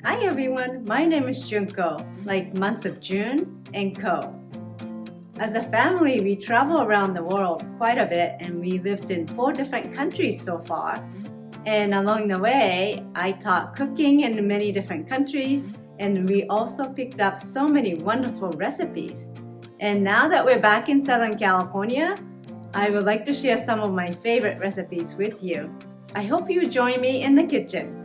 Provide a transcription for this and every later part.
Hi everyone, my name is Junko, like month of June and Ko. As a family, we travel around the world quite a bit and we lived in 4 different countries so far. And along the way, I taught cooking in many different countries and we also picked up so many wonderful recipes. And now that we're back in Southern California, I would like to share some of my favorite recipes with you. I hope you join me in the kitchen.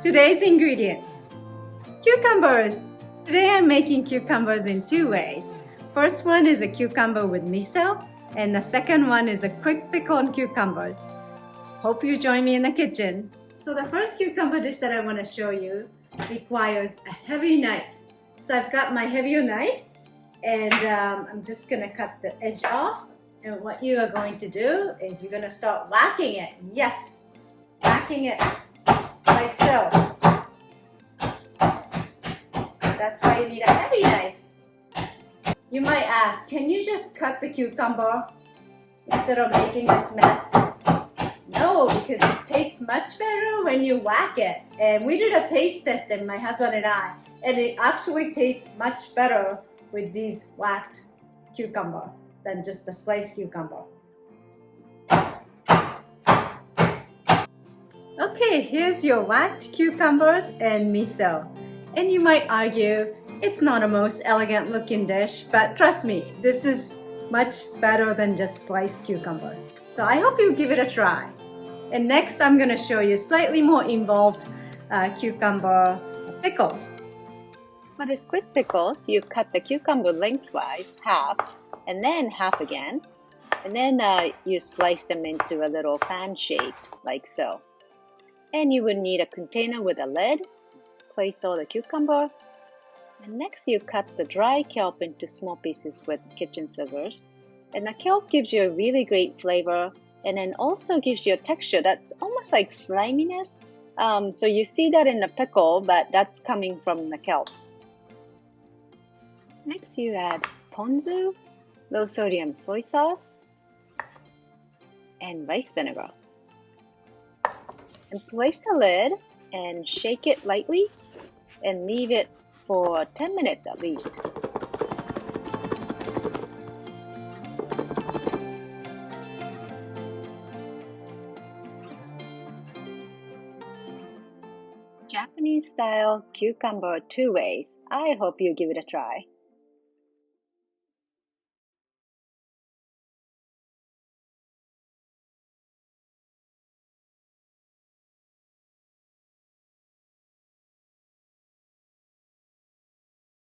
Today's ingredient, cucumbers. Today I'm making cucumbers in 2 ways. First one is a cucumber with miso, and the second one is a quick pickled cucumbers. Hope you join me in the kitchen. So the first cucumber dish that I want to show you requires a heavy knife. So I've got my heavier knife, and I'm just going to cut the edge off. And what you are going to do is you're going to start whacking it. Yes, whacking it. Like so. That's why you need a heavy knife. You might ask, can you just cut the cucumber instead of making this mess? No, because it tastes much better when you whack it. And we did a taste testing, my husband and I, and it actually tastes much better with these whacked cucumber than just a sliced cucumber. Okay, here's your whacked cucumbers and miso. And you might argue, it's not a most elegant looking dish, but trust me, this is much better than just sliced cucumber. So I hope you give it a try. And next I'm going to show you slightly more involved cucumber pickles. For this quick pickles, you cut the cucumber lengthwise, half, and then half again. And then you slice them into a little fan shape, like so. And you would need a container with a lid. Place all the cucumber. And next you cut the dry kelp into small pieces with kitchen scissors. And the kelp gives you a really great flavor and then also gives you a texture that's almost like sliminess. So you see that in the pickle, but that's coming from the kelp. Next you add ponzu, low sodium soy sauce, and rice vinegar. And place the lid and shake it lightly and leave it for 10 minutes at least. Japanese style cucumber 2 ways. I hope you give it a try.